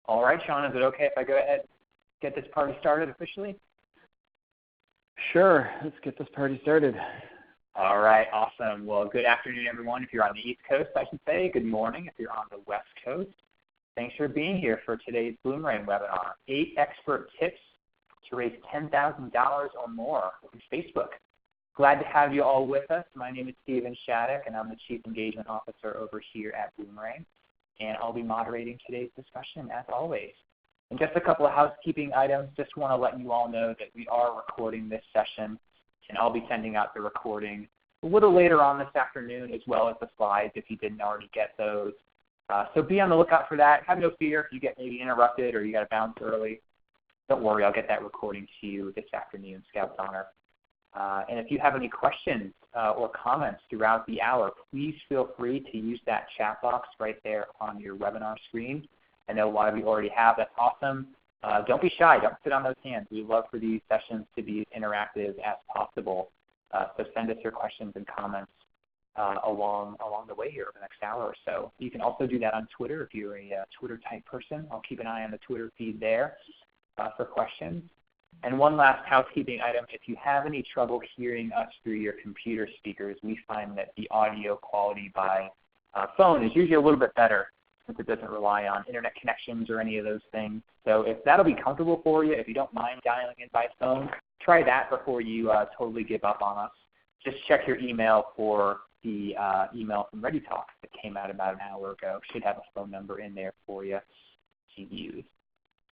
All right, Sean, is it okay if I go ahead and get this party started officially? Sure, let's get this party started. All right, awesome. Well, good afternoon, everyone. If you're on the East Coast, I should say. Good morning if you're on the West Coast. Thanks for being here for today's Bloomerang webinar, 8 expert tips to raise $10,000 or more on Facebook. Glad to have you all with us. My name is Steven Shattuck, and I'm the Chief Engagement Officer over here at Bloomerang, and I'll be moderating today's discussion as always. And just a couple of housekeeping items. Just want to let you all know that we are recording this session, and I'll be sending out the recording a little later on this afternoon, as well as the slides if you didn't already get those. So be on the lookout for that. Have no fear if you get maybe interrupted or you got to bounce early. Don't worry, I'll get that recording to you this afternoon, Scout's Honor. And if you have any questions or comments throughout the hour, please feel free to use that chat box right there on your webinar screen. I know a lot of you already have. That's awesome. Don't be shy. Don't sit on those hands. We love for these sessions to be as interactive as possible. So send us your questions and comments along the way here over the next hour or so. You can also do that on Twitter if you're a Twitter-type person. I'll keep an eye on the Twitter feed there for questions. And one last housekeeping item, if you have any trouble hearing us through your computer speakers, we find that the audio quality by phone is usually a little bit better since it doesn't rely on internet connections or any of those things. So if that'll be comfortable for you, if you don't mind dialing in by phone, try that before you totally give up on us. Just check your email for the email from ReadyTalk that came out about an hour ago. Should have a phone number in there for you to use.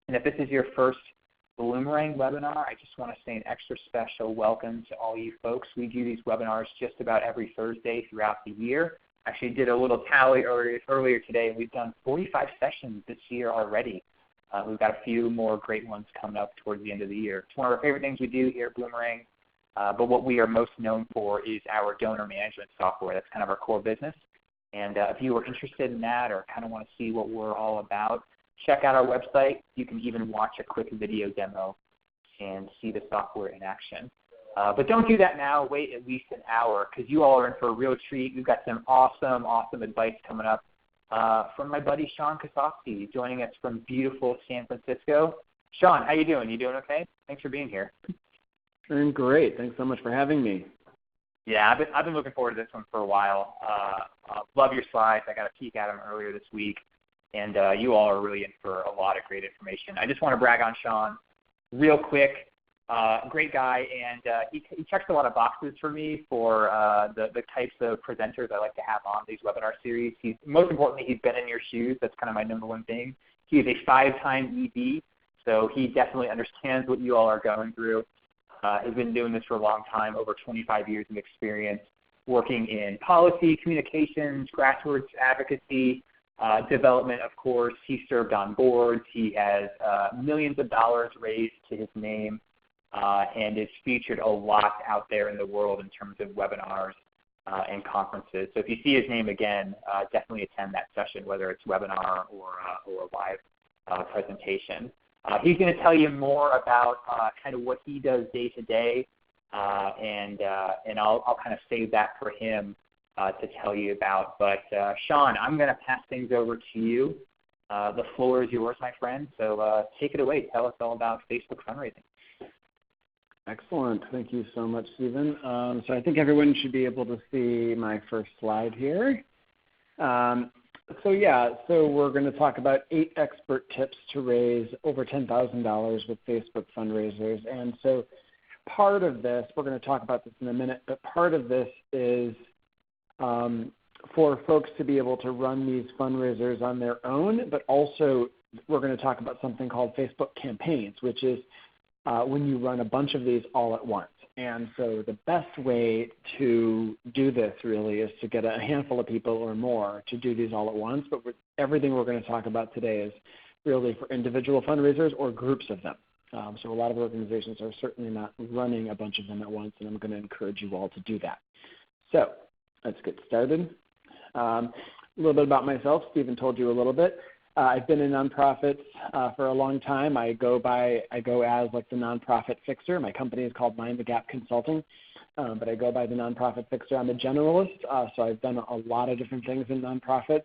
And if this is your first Bloomerang webinar, I just want to say an extra special welcome to all you folks. We do these webinars just about every Thursday throughout the year. Actually did a little tally earlier today, and we've done 45 sessions this year already. We've got a few more great ones coming up towards the end of the year. It's one of our favorite things we do here at Bloomerang, but what we are most known for is our donor management software. That's kind of our core business. And if you are interested in that or kind of want to see what we're all about, check out our website. You can even watch a quick video demo and see the software in action. But don't do that now. Wait at least an hour because you all are in for a real treat. We've got some awesome advice coming up from my buddy Sean Kosofsky, joining us from beautiful San Francisco. Sean, how you doing? You doing okay? Thanks for being here. Doing great. Thanks so much for having me. Yeah, I've been looking forward to this one for a while. Love your slides. I got a peek at them earlier this week. And you all are really in for a lot of great information. I just want to brag on Sean real quick. Great guy, and he checks a lot of boxes for me for the types of presenters I like to have on these webinar series. Most importantly, he's been in your shoes. That's kind of my number one thing. He is a 5-time ED, so he definitely understands what you all are going through. He's been doing this for a long time, over 25 years of experience, working in policy, communications, grassroots advocacy, development, of course. He served on boards. He has millions of dollars raised to his name and is featured a lot out there in the world in terms of webinars and conferences. So if you see his name again, definitely attend that session, whether it's webinar or a live presentation. He's going to tell you more about kind of what he does day to day, and I'll kind of save that for him to tell you about. But Sean, I'm going to pass things over to you. The floor is yours, my friend. So take it away. Tell us all about Facebook fundraising. Excellent. Thank you so much, Stephen. So I think everyone should be able to see my first slide here. So we're going to talk about 8 expert tips to raise over $10,000 with Facebook fundraisers. And so part of this, we're going to talk about this in a minute, but part of this is for folks to be able to run these fundraisers on their own, but also we're going to talk about something called Facebook campaigns, which is when you run a bunch of these all at once. And so the best way to do this really is to get a handful of people or more to do these all at once, but everything we're going to talk about today is really for individual fundraisers or groups of them. So a lot of organizations are certainly not running a bunch of them at once, and I'm going to encourage you all to do that. So let's get started. A little bit about myself. Stephen told you a little bit. I've been in nonprofits for a long time. I go as like the nonprofit fixer. My company is called Mind the Gap Consulting, but I go by the nonprofit fixer. I'm a generalist, so I've done a lot of different things in nonprofits.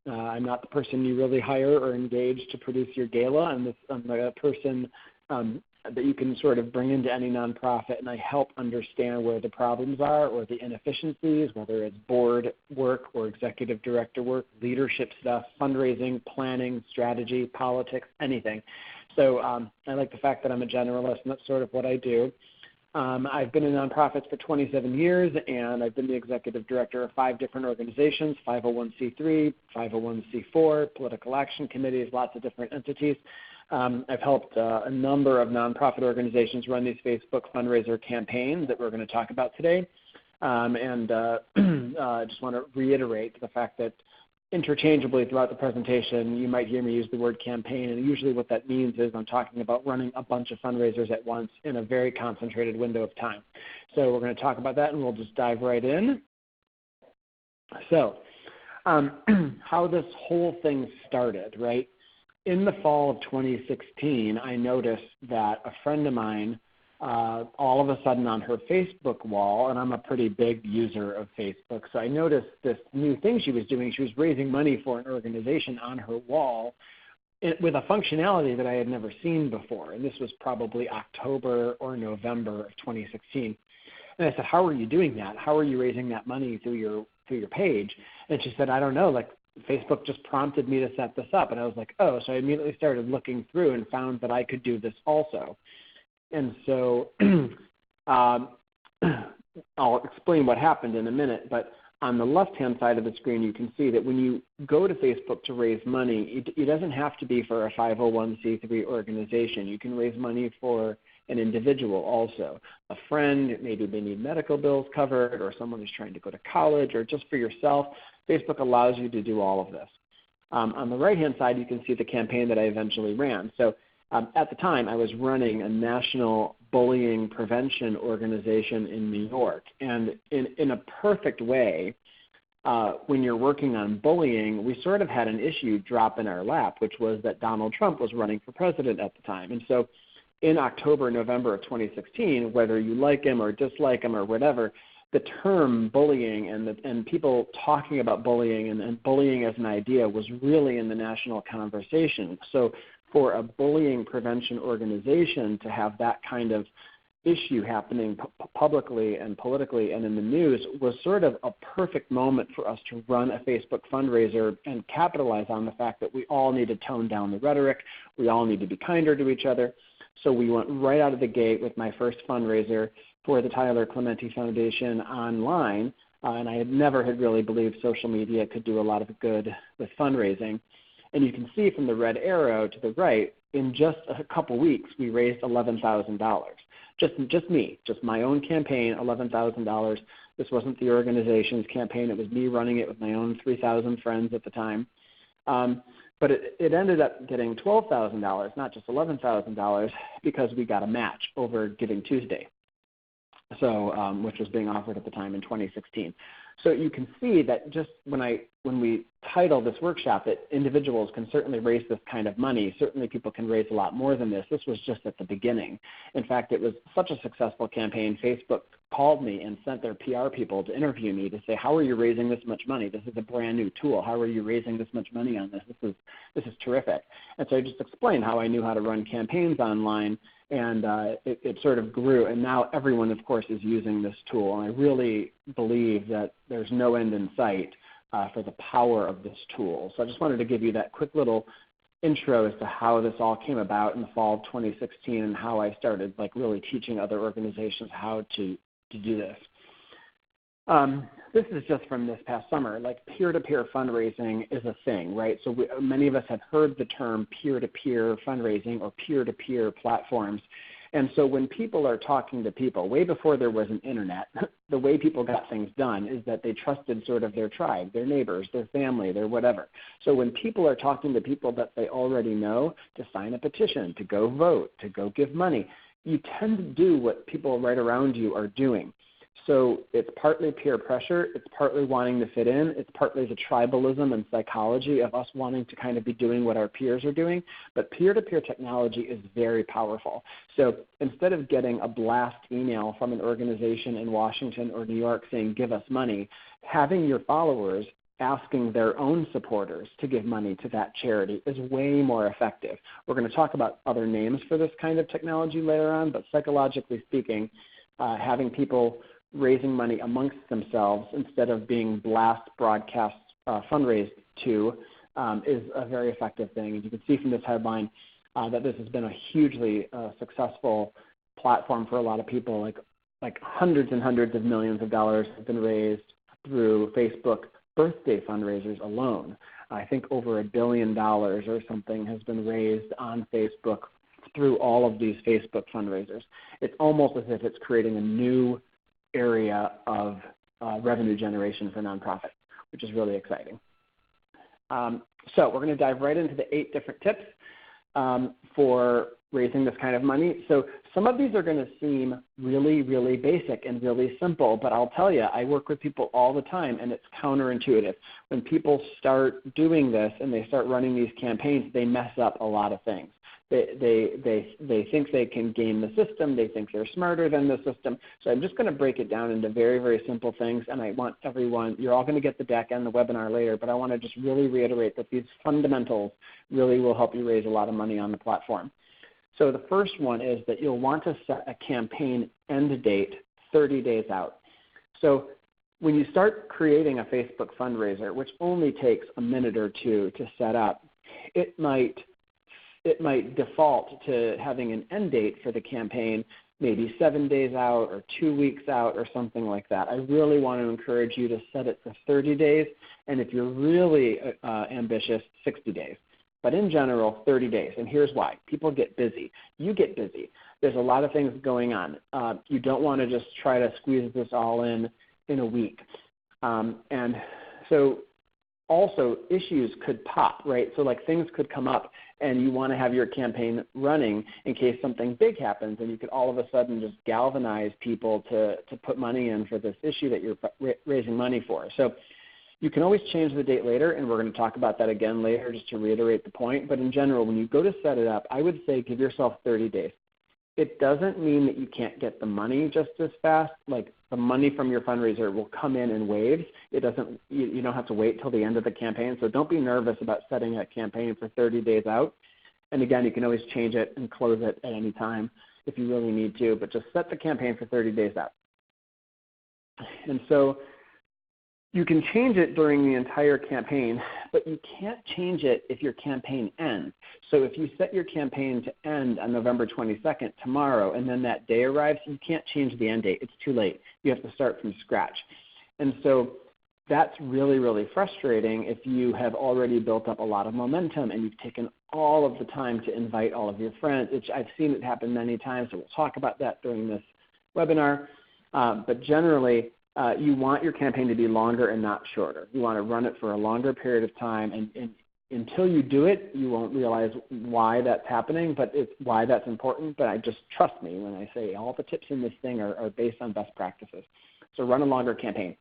I'm not the person you really hire or engage to produce your gala. I'm the person that you can sort of bring into any nonprofit, and I help understand where the problems are or the inefficiencies, whether it's board work or executive director work, leadership stuff, fundraising, planning, strategy, politics, anything. So I like the fact that I'm a generalist, and that's sort of what I do. I've been in nonprofits for 27 years, and I've been the executive director of 5 different organizations, 501c3, 501c4, political action committees, lots of different entities. I've helped a number of nonprofit organizations run these Facebook fundraiser campaigns that we're going to talk about today. I just want to reiterate the fact that interchangeably throughout the presentation, you might hear me use the word campaign, and usually what that means is I'm talking about running a bunch of fundraisers at once in a very concentrated window of time. So we're going to talk about that, and we'll just dive right in. So how this whole thing started, right? In the fall of 2016, I noticed that a friend of mine all of a sudden on her Facebook wall, and I'm a pretty big user of Facebook, so I noticed this new thing she was doing. She was raising money for an organization on her wall with a functionality that I had never seen before, and this was probably October or November of 2016. And I said, how are you doing that? How are you raising that money through your page? And she said, I don't know, like Facebook just prompted me to set this up. And I was like, oh, so I immediately started looking through and found that I could do this also. And so I'll explain what happened in a minute, but on the left-hand side of the screen, you can see that when you go to Facebook to raise money, it doesn't have to be for a 501c3 organization. You can raise money for an individual also, a friend, maybe they need medical bills covered, or someone who's trying to go to college, or just for yourself. Facebook allows you to do all of this. On the right-hand side, you can see the campaign that I eventually ran. So at the time, I was running a national bullying prevention organization in New York. And in a perfect way, when you're working on bullying, we sort of had an issue drop in our lap, which was that Donald Trump was running for president at the time. And so in October, November of 2016, whether you like him or dislike him or whatever, the term bullying and people talking about bullying and bullying as an idea was really in the national conversation. So for a bullying prevention organization to have that kind of issue happening publicly and politically and in the news was sort of a perfect moment for us to run a Facebook fundraiser and capitalize on the fact that we all need to tone down the rhetoric. We all need to be kinder to each other. So we went right out of the gate with my first fundraiser for the Tyler Clementi Foundation online, and I had never really believed social media could do a lot of good with fundraising. And you can see from the red arrow to the right, in just a couple weeks, we raised $11,000. Just me, just my own campaign, $11,000. This wasn't the organization's campaign. It was me running it with my own 3,000 friends at the time. But it ended up getting $12,000, not just $11,000, because we got a match over Giving Tuesday, so which was being offered at the time in 2016. So you can see that just when we title this workshop that individuals can certainly raise this kind of money, certainly people can raise a lot more than this. This was just at the beginning. In fact, it was such a successful campaign, Facebook called me and sent their PR people to interview me to say, how are you raising this much money? This is a brand new tool. How are you raising this much money on this? This is terrific. And so I just explained how I knew how to run campaigns online, and it sort of grew. And now everyone, of course, is using this tool. And I really believe that there's no end in sight for the power of this tool. So I just wanted to give you that quick little intro as to how this all came about in the fall of 2016 and how I started really teaching other organizations how to do this. This is just from this past summer. Peer-to-peer fundraising is a thing, right? So many of us have heard the term peer-to-peer fundraising or peer-to-peer platforms. And so when people are talking to people, way before there was an internet, the way people got things done is that they trusted sort of their tribe, their neighbors, their family, their whatever. So when people are talking to people that they already know to sign a petition, to go vote, to go give money, you tend to do what people right around you are doing. So it's partly peer pressure, it's partly wanting to fit in, it's partly the tribalism and psychology of us wanting to kind of be doing what our peers are doing, but peer-to-peer technology is very powerful. So instead of getting a blast email from an organization in Washington or New York saying, give us money, having your followers asking their own supporters to give money to that charity is way more effective. We're going to talk about other names for this kind of technology later on, but psychologically speaking, having people raising money amongst themselves instead of being broadcast fundraised to is a very effective thing. And you can see from this headline that this has been a hugely successful platform for a lot of people. Like hundreds and hundreds of millions of dollars have been raised through Facebook birthday fundraisers alone. I think over $1 billion or something has been raised on Facebook through all of these Facebook fundraisers. It's almost as if it's creating a new area of revenue generation for nonprofits, which is really exciting. So we're going to dive right into the 8 different tips for raising this kind of money. So some of these are going to seem really, really basic and really simple, but I'll tell you, I work with people all the time, and it's counterintuitive. When people start doing this and they start running these campaigns, they mess up a lot of things. They think they can game the system. They think they're smarter than the system. So I'm just going to break it down into very, very simple things, and I want everyone, you're all going to get the deck and the webinar later, but I want to just really reiterate that these fundamentals really will help you raise a lot of money on the platform. So the first one is that you'll want to set a campaign end date 30 days out. So when you start creating a Facebook fundraiser, which only takes a minute or two to set up, it might default to having an end date for the campaign maybe 7 days out or 2 weeks out or something like that. I really want to encourage you to set it for 30 days, and if you're really ambitious, 60 days. But in general, 30 days, and here's why. People get busy. You get busy. There's a lot of things going on. You don't want to just try to squeeze this all in a week. And so also issues could pop, right? So like things could come up and you want to have your campaign running in case something big happens, and you could all of a sudden just galvanize people to put money in for this issue that you're raising money for. So you can always change the date later, and we're going to talk about that again later just to reiterate the point. But in general, when you go to set it up, I would say give yourself 30 days. It doesn't mean that you can't get the money just as fast. Like the money from your fundraiser will come in waves. It doesn't. You don't have to wait till the end of the campaign. So don't be nervous about setting a campaign for 30 days out. And again, you can always change it and close it at any time if you really need to. But just set the campaign for 30 days out. And so you can change it during the entire campaign, but you can't change it if your campaign ends. So if you set your campaign to end on November 22nd, tomorrow, and then that day arrives, you can't change the end date. It's too late. You have to start from scratch. And so that's really, really frustrating if you have already built up a lot of momentum and you've taken all of the time to invite all of your friends. I've seen it happen many times, so we'll talk about that during this webinar. But generally, you want your campaign to be longer and not shorter. You want to run it for a longer period of time, and until you do it, you won't realize why that's happening, but it's why that's important. But I just trust me when I say all the tips in this thing are based on best practices. So run a longer campaign.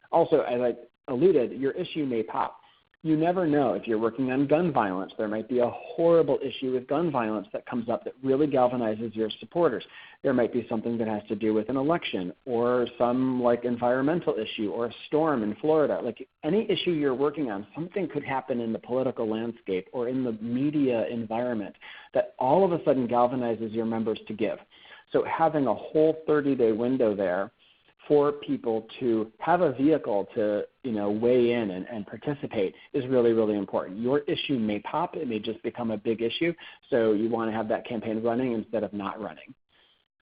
Also, as I alluded, your issue may pop. You never know. If you're working on gun violence, there might be a horrible issue with gun violence that comes up that really galvanizes your supporters. There might be something that has to do with an election or some like environmental issue or a storm in Florida. Like any issue you're working on, something could happen in the political landscape or in the media environment that all of a sudden galvanizes your members to give. So having a whole 30-day window there for people to have a vehicle to weigh in and participate is really, really important. Your issue may pop. It may just become a big issue. So you want to have that campaign running instead of not running.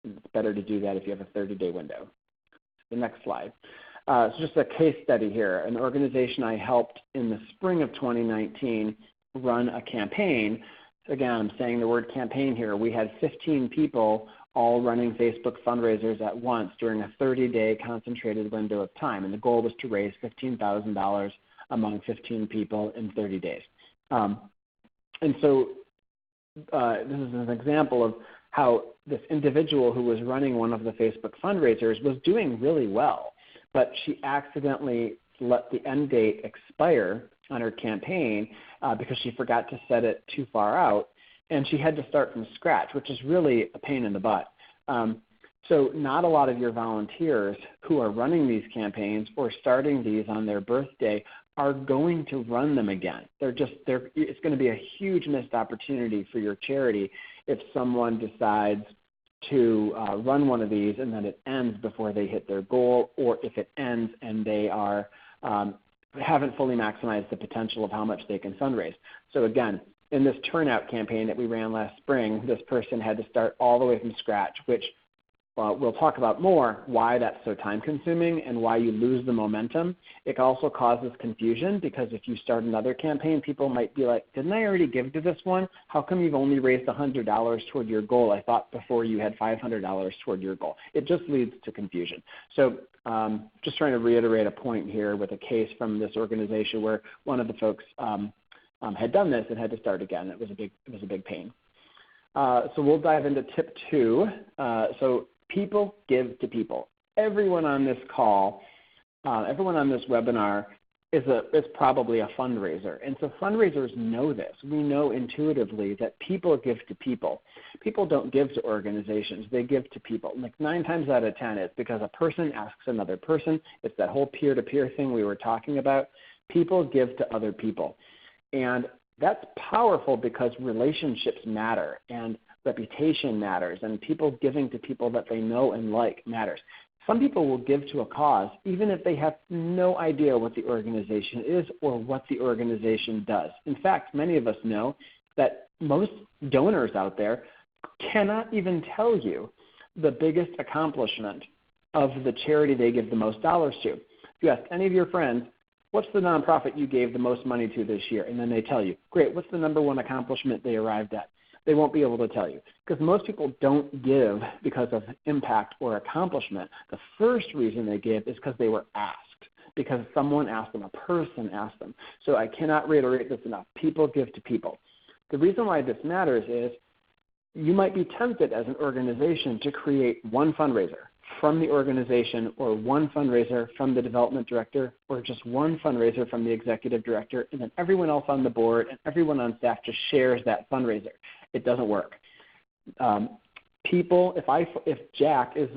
It's better to do that if you have a 30-day window. The next slide. So just a case study here. An organization I helped in the spring of 2019 run a campaign. Again, I'm saying the word campaign here. We had 15 people all running Facebook fundraisers at once during a 30-day concentrated window of time. And the goal was to raise $15,000 among 15 people in 30 days. And so this is an example of how this individual who was running one of the Facebook fundraisers was doing really well, but she accidentally let the end date expire on her campaign because she forgot to set it too far out, and she had to start from scratch, which is really a pain in the butt. So not a lot of your volunteers who are running these campaigns or starting these on their birthday are going to run them again. It's going to be a huge missed opportunity for your charity if someone decides to run one of these and then it ends before they hit their goal, or if it ends and they are haven't fully maximized the potential of how much they can fundraise. So again, in this turnout campaign that we ran last spring, this person had to start all the way from scratch, which we'll talk about more, why that's so time-consuming and why you lose the momentum. It also causes confusion because if you start another campaign, people might be like, didn't I already give to this one? How come you've only raised $100 toward your goal? I thought before you had $500 toward your goal. It just leads to confusion. So just trying to reiterate a point here with a case from this organization where one of the folks had done this and had to start again. It was a big pain. So we'll dive into tip 2. So people give to people. Everyone on this call, everyone on this webinar is probably a fundraiser. And so fundraisers know this. We know intuitively that people give to people. People don't give to organizations. They give to people. Like 9 times out of 10, it's because a person asks another person. It's that whole peer-to-peer thing we were talking about. People give to other people. And that's powerful because relationships matter and reputation matters, and people giving to people that they know and like matters. Some people will give to a cause even if they have no idea what the organization is or what the organization does. In fact, many of us know that most donors out there cannot even tell you the biggest accomplishment of the charity they give the most dollars to. If you ask any of your friends, what's the nonprofit you gave the most money to this year? And then they tell you, great, what's the number one accomplishment they arrived at? They won't be able to tell you because most people don't give because of impact or accomplishment. The first reason they give is because they were asked, because someone asked them, a person asked them. So I cannot reiterate this enough. People give to people. The reason why this matters is you might be tempted as an organization to create one fundraiser from the organization or one fundraiser from the development director or just one fundraiser from the executive director, and then everyone else on the board and everyone on staff just shares that fundraiser. It doesn't work. If Jack is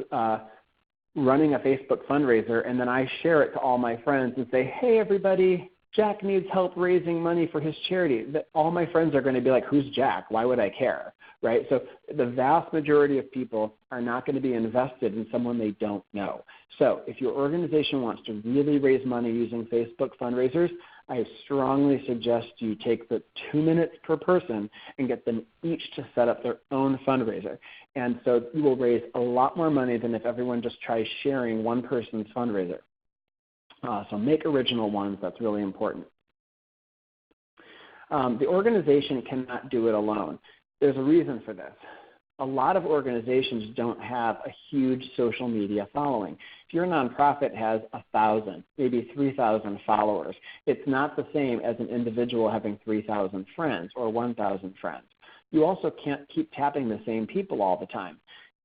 running a Facebook fundraiser and then I share it to all my friends and say, hey, everybody, Jack needs help raising money for his charity, all my friends are going to be like, who's Jack? Why would I care? Right? So the vast majority of people are not going to be invested in someone they don't know. So if your organization wants to really raise money using Facebook fundraisers, I strongly suggest you take the 2 minutes per person and get them each to set up their own fundraiser. And so you will raise a lot more money than if everyone just tries sharing one person's fundraiser. So make original ones. That's really important. The organization cannot do it alone. There's a reason for this. A lot of organizations don't have a huge social media following. If your nonprofit has 1,000, maybe 3,000 followers, it's not the same as an individual having 3,000 friends or 1,000 friends. You also can't keep tapping the same people all the time.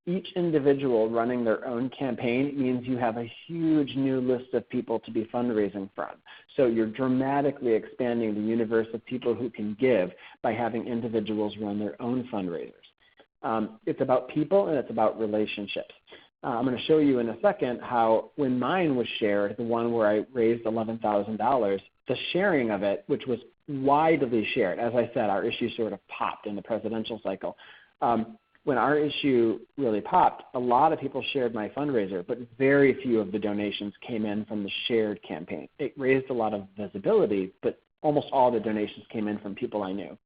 Each individual running their own campaign means you have a huge new list of people to be fundraising from. So you're dramatically expanding the universe of people who can give by having individuals run their own fundraisers. It's about people and it's about relationships. I'm going to show you in a second how when mine was shared, the one where I raised $11,000, the sharing of it, which was widely shared, as I said, our issue sort of popped in the presidential cycle. When our issue really popped, a lot of people shared my fundraiser, but very few of the donations came in from the shared campaign. It raised a lot of visibility, but almost all the donations came in from people I knew.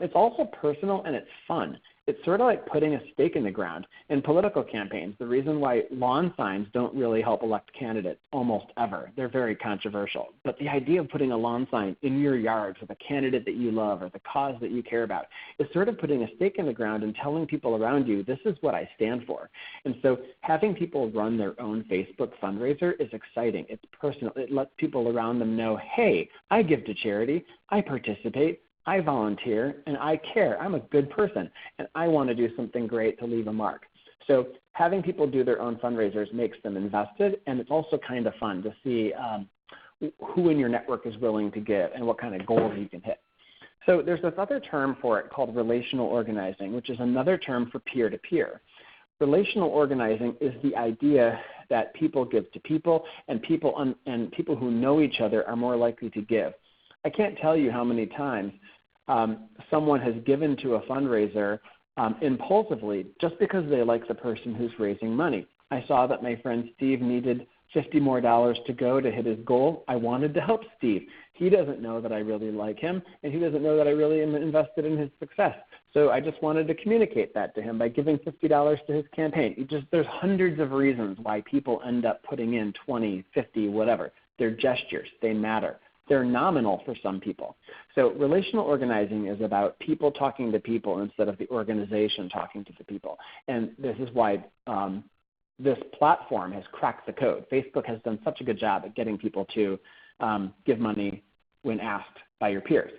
It's also personal and it's fun. It's sort of like putting a stake in the ground. In political campaigns, the reason why lawn signs don't really help elect candidates almost ever, they're very controversial. But the idea of putting a lawn sign in your yard for the candidate that you love or the cause that you care about is sort of putting a stake in the ground and telling people around you, this is what I stand for. And so having people run their own Facebook fundraiser is exciting. It's personal. It lets people around them know, hey, I give to charity, I participate, I volunteer, and I care. I'm a good person, and I want to do something great to leave a mark. So having people do their own fundraisers makes them invested, and it's also kind of fun to see who in your network is willing to give and what kind of goals you can hit. So there's this other term for it called relational organizing, which is another term for peer-to-peer. Relational organizing is the idea that people give to people, and people who know each other are more likely to give. I can't tell you how many times someone has given to a fundraiser impulsively just because they like the person who's raising money. I saw that my friend Steve needed $50 more to go to hit his goal. I wanted to help Steve. He doesn't know that I really like him, and he doesn't know that I really am invested in his success. So I just wanted to communicate that to him by giving $50 to his campaign. There's hundreds of reasons why people end up putting in 20, 50, whatever. They're gestures. They matter. They're nominal for some people. So relational organizing is about people talking to people instead of the organization talking to the people. And this is why this platform has cracked the code. Facebook has done such a good job at getting people to give money when asked by your peers.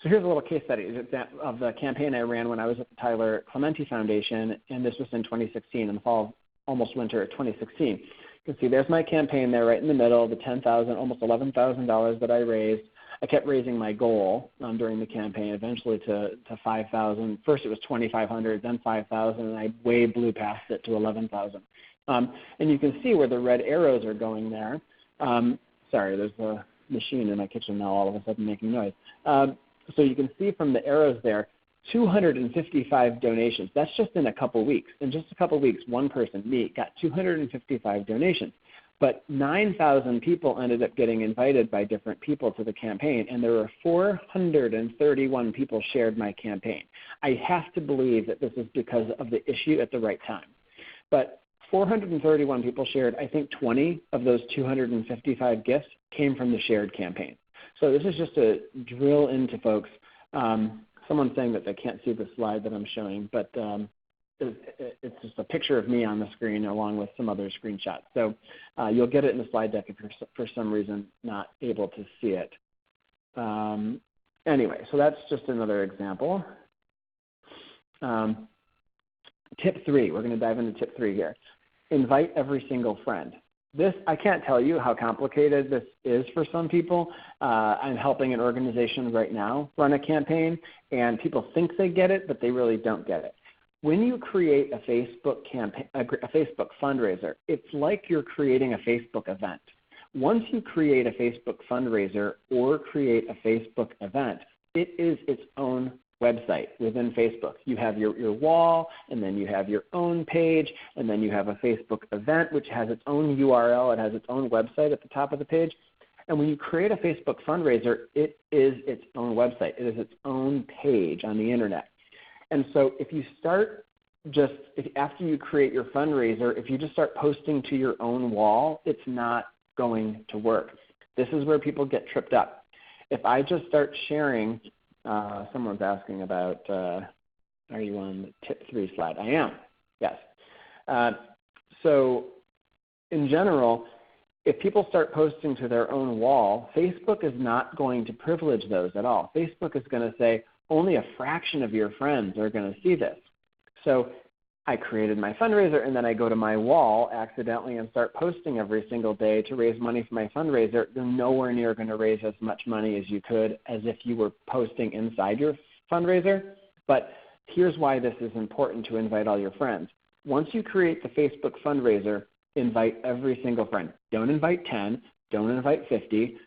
So here's a little case study of the campaign I ran when I was at the Tyler Clementi Foundation, and this was in 2016, in the fall, almost winter of 2016. You can see there's my campaign there right in the middle, the $10,000, almost $11,000 that I raised. I kept raising my goal during the campaign, eventually to $5,000. First it was $2,500, then $5,000, and I way blew past it to $11,000. And you can see where the red arrows are going there. Sorry, there's a machine in my kitchen now all of a sudden making noise. So you can see from the arrows there, 255 donations. That's just in a couple weeks. In just a couple weeks, one person, me, got 255 donations. But 9,000 people ended up getting invited by different people to the campaign, and there were 431 people shared my campaign. I have to believe that this is because of the issue at the right time. But 431 people shared, I think 20 of those 255 gifts came from the shared campaign. So this is just to drill into folks. Someone's saying that they can't see the slide that I'm showing, but it's just a picture of me on the screen along with some other screenshots. So you'll get it in the slide deck if you're for some reason not able to see it. Anyway, so that's just another example. Tip 3, we're going to dive into tip 3 here. Invite every single friend. This, I can't tell you how complicated this is for some people. I'm helping an organization right now run a campaign, and people think they get it, but they really don't get it. When you create a Facebook campaign, a Facebook fundraiser, it's like you're creating a Facebook event. Once you create a Facebook fundraiser or create a Facebook event, it is its own website within Facebook. You have your wall, and then you have your own page, and then you have a Facebook event, which has its own URL. It has its own website at the top of the page. And when you create a Facebook fundraiser, it is its own website. It is its own page on the internet. And so if you start after you create your fundraiser, if you just start posting to your own wall, it's not going to work. This is where people get tripped up. If I just start sharing, someone's asking about, are you on the tip 3 slide? I am, yes. So in general, if people start posting to their own wall, Facebook is not going to privilege those at all. Facebook is going to say only a fraction of your friends are going to see this. So I created my fundraiser, and then I go to my wall accidentally and start posting every single day to raise money for my fundraiser. You're nowhere near going to raise as much money as you could as if you were posting inside your fundraiser. But here's why this is important to invite all your friends. Once you create the Facebook fundraiser, invite every single friend. Don't invite 10. Don't invite 50.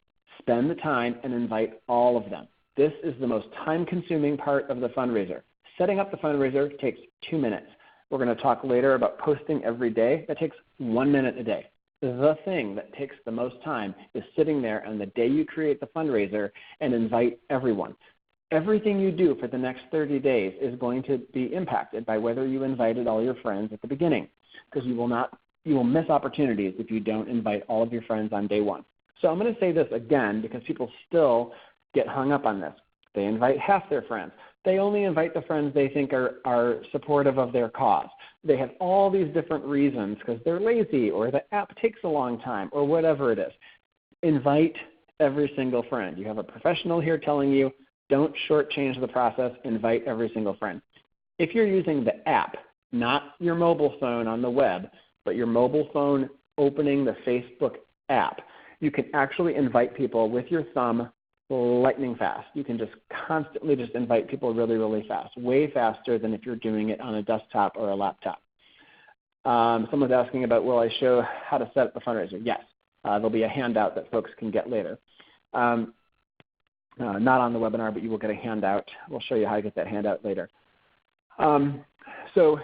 Spend the time and invite all of them. This is the most time-consuming part of the fundraiser. Setting up the fundraiser takes 2 minutes. We're going to talk later about posting every day. That takes 1 minute a day. The thing that takes the most time is sitting there on the day you create the fundraiser and invite everyone. Everything you do for the next 30 days is going to be impacted by whether you invited all your friends at the beginning, because you will miss opportunities if you don't invite all of your friends on day 1. So I'm going to say this again because people still get hung up on this. They invite half their friends. They only invite the friends they think are supportive of their cause. They have all these different reasons because they're lazy or the app takes a long time or whatever it is. Invite every single friend. You have a professional here telling you, don't shortchange the process, invite every single friend. If you're using the app, not your mobile phone on the web, but your mobile phone opening the Facebook app, you can actually invite people with your thumb lightning fast. You can just constantly just invite people really, really fast, way faster than if you're doing it on a desktop or a laptop. Someone's asking about, will I show how to set up the fundraiser? Yes. There'll be a handout that folks can get later. Not on the webinar, but you will get a handout. We'll show you how to get that handout later. So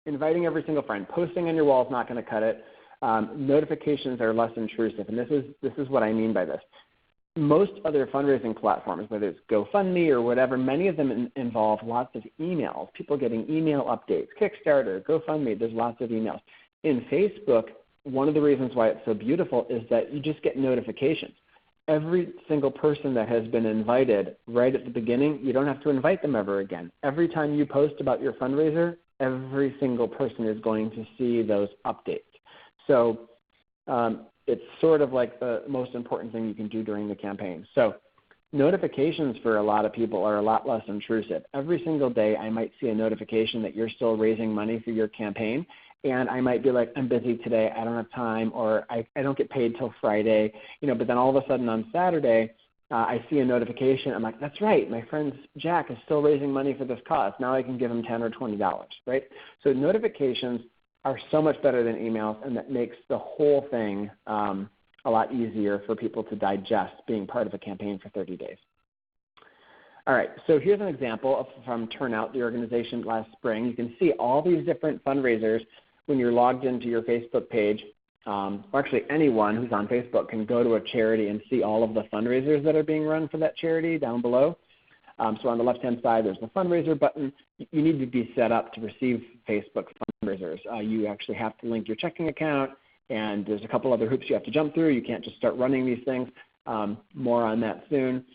inviting every single friend. Posting on your wall is not going to cut it. Notifications are less intrusive, and this is what I mean by this. Most other fundraising platforms, whether it's GoFundMe or whatever, many of them involve lots of emails, people getting email updates, Kickstarter, GoFundMe, there's lots of emails. In Facebook, one of the reasons why it's so beautiful is that you just get notifications. Every single person that has been invited right at the beginning, you don't have to invite them ever again. Every time you post about your fundraiser, every single person is going to see those updates. So it's sort of like the most important thing you can do during the campaign. So notifications for a lot of people are a lot less intrusive. Every single day I might see a notification that you're still raising money for your campaign, and I might be like, I'm busy today, I don't have time, or I don't get paid till Friday, but then all of a sudden on Saturday, I see a notification. I'm like, that's right, my friend Jack is still raising money for this cause. Now I can give him $10 or $20, right? So notifications are so much better than emails, and that makes the whole thing a lot easier for people to digest being part of a campaign for 30 days. All right, so here's an example from Turnout, the organization last spring. You can see all these different fundraisers when you're logged into your Facebook page. Or actually anyone who's on Facebook can go to a charity and see all of the fundraisers that are being run for that charity down below. So on the left-hand side, there's the fundraiser button. You need to be set up to receive Facebook fundraisers. You actually have to link your checking account, and there's a couple other hoops you have to jump through. You can't just start running these things. More on that soon.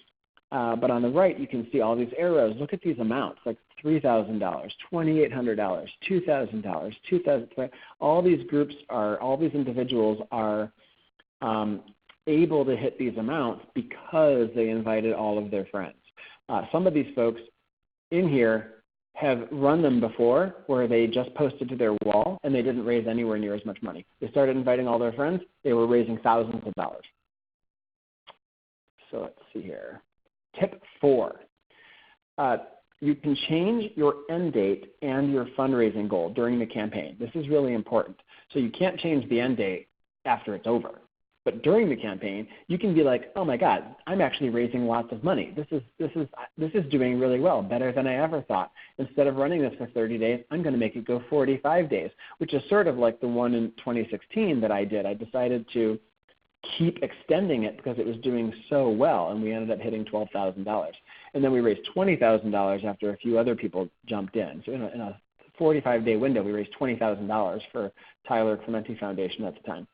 But on the right, you can see all these arrows. Look at these amounts, like $3,000, $2,800, $2,000, $2,000. All these groups all these individuals are able to hit these amounts because they invited all of their friends. Some of these folks in here have run them before where they just posted to their wall and they didn't raise anywhere near as much money. They started inviting all their friends. They were raising thousands of dollars. So let's see here. Tip 4. You can change your end date and your fundraising goal during the campaign. This is really important. So you can't change the end date after it's over. But during the campaign, you can be like, oh my God, I'm actually raising lots of money. This is doing really well, better than I ever thought. Instead of running this for 30 days, I'm going to make it go 45 days, which is sort of like the one in 2016 that I did. I decided to keep extending it because it was doing so well, and we ended up hitting $12,000. And then we raised $20,000 after a few other people jumped in. So in a 45-day window, we raised $20,000 for Tyler Clementi Foundation at the time.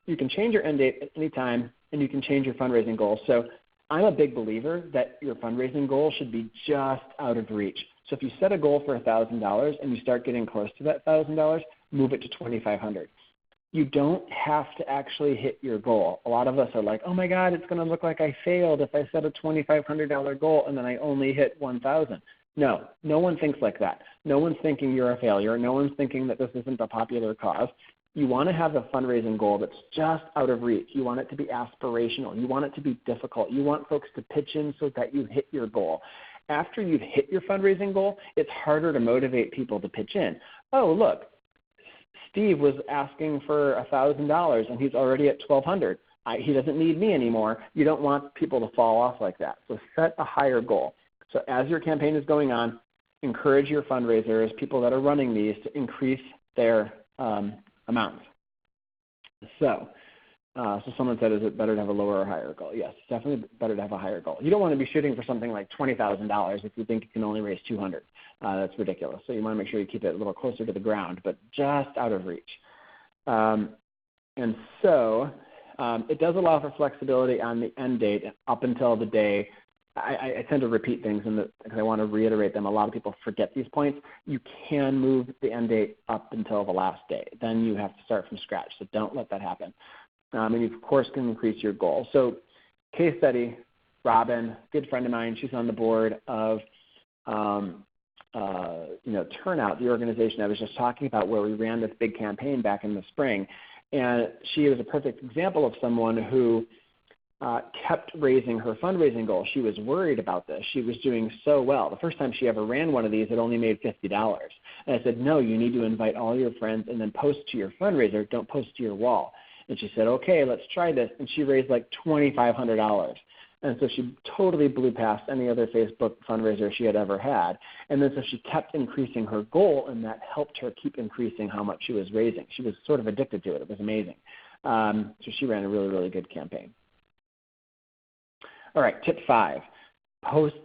You can change your end date at any time, and you can change your fundraising goal. So I'm a big believer that your fundraising goal should be just out of reach. So if you set a goal for $1,000 and you start getting close to that $1,000, move it to $2,500. You don't have to actually hit your goal. A lot of us are like, oh my God, it's going to look like I failed if I set a $2,500 goal and then I only hit $1,000. No, no one thinks like that. No one's thinking you're a failure. No one's thinking that this isn't a popular cause. You want to have a fundraising goal that's just out of reach. You want it to be aspirational. You want it to be difficult. You want folks to pitch in so that you hit your goal. After you've hit your fundraising goal, it's harder to motivate people to pitch in. Oh, look, Steve was asking for $1,000 and he's already at $1,200. He doesn't need me anymore. You don't want people to fall off like that. So set a higher goal. So as your campaign is going on, encourage your fundraisers, people that are running these, to increase their amounts. So someone said, is it better to have a lower or higher goal? Yes, it's definitely better to have a higher goal. You don't want to be shooting for something like $20,000 if you think you can only raise $200. That's ridiculous. So you want to make sure you keep it a little closer to the ground, but just out of reach. And so it does allow for flexibility on the end date up until the day. I tend to repeat things because I want to reiterate them. A lot of people forget these points. You can move the end date up until the last day. Then you have to start from scratch, so don't let that happen. And you, of course, can increase your goal. So case study, Robin, good friend of mine, she's on the board of Turnout, the organization I was just talking about, where we ran this big campaign back in the spring. And she was a perfect example of someone who kept raising her fundraising goal. She was worried about this. She was doing so well. The first time she ever ran one of these, it only made $50. And I said, no, you need to invite all your friends and then post to your fundraiser. Don't post to your wall. And she said, okay, let's try this. And she raised like $2,500. And so she totally blew past any other Facebook fundraiser she had ever had. And then so she kept increasing her goal, and that helped her keep increasing how much she was raising. She was sort of addicted to it. It was amazing. So she ran a really, really good campaign. All right, tip 5, post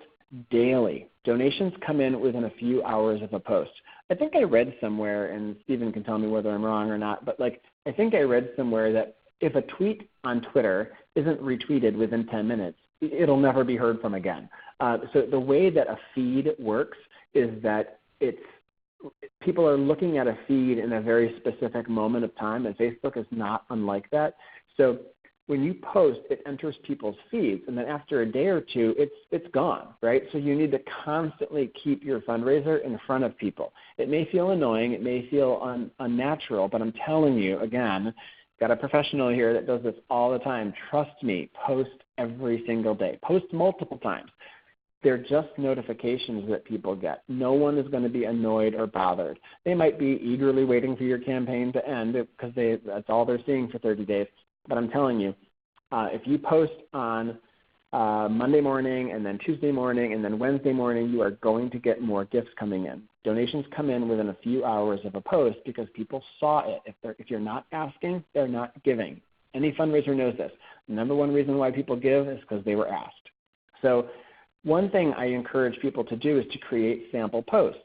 daily. Donations come in within a few hours of a post. I think I read somewhere, and Stephen can tell me whether I'm wrong or not, but I think I read somewhere that if a tweet on Twitter isn't retweeted within 10 minutes, it'll never be heard from again. So the way that a feed works is that people are looking at a feed in a very specific moment of time, and Facebook is not unlike that. So when you post, it enters people's feeds, and then after a day or two, it's gone, right? So you need to constantly keep your fundraiser in front of people. It may feel annoying, it may feel unnatural, but I'm telling you, again, got a professional here that does this all the time. Trust me, post every single day. Post multiple times. They're just notifications that people get. No one is going to be annoyed or bothered. They might be eagerly waiting for your campaign to end because that's all they're seeing for 30 days. But I'm telling you, if you post on Monday morning and then Tuesday morning and then Wednesday morning, you are going to get more gifts coming in. Donations come in within a few hours of a post because people saw it. If you're not asking, they're not giving. Any fundraiser knows this. The number one reason why people give is because they were asked. So one thing I encourage people to do is to create sample posts.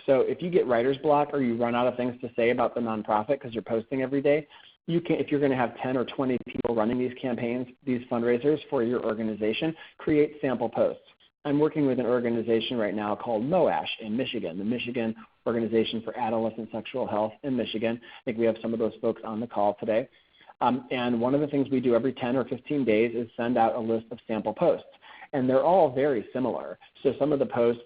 So if you get writer's block or you run out of things to say about the nonprofit because you're posting every day, if you're going to have 10 or 20 people running these campaigns, these fundraisers for your organization, create sample posts. I'm working with an organization right now called MOASH in Michigan, the Michigan Organization for Adolescent Sexual Health in Michigan. I think we have some of those folks on the call today. And one of the things we do every 10 or 15 days is send out a list of sample posts. And they're all very similar. So some of the posts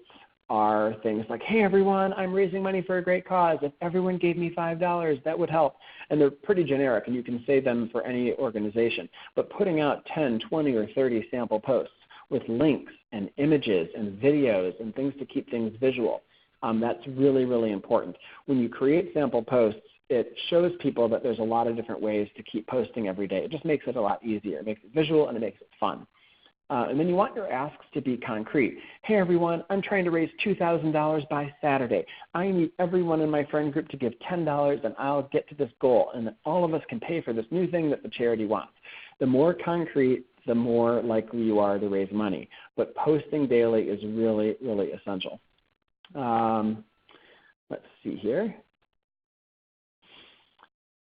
are things like, hey, everyone, I'm raising money for a great cause. If everyone gave me $5, that would help. And they're pretty generic, and you can say them for any organization. But putting out 10, 20, or 30 sample posts with links and images and videos and things to keep things visual, that's really, really important. When you create sample posts, it shows people that there's a lot of different ways to keep posting every day. It just makes it a lot easier. It makes it visual, and it makes it fun. And then you want your asks to be concrete. Hey, everyone, I'm trying to raise $2,000 by Saturday. I need everyone in my friend group to give $10, and I'll get to this goal. And then all of us can pay for this new thing that the charity wants. The more concrete, the more likely you are to raise money. But posting daily is really, really essential. Let's see here.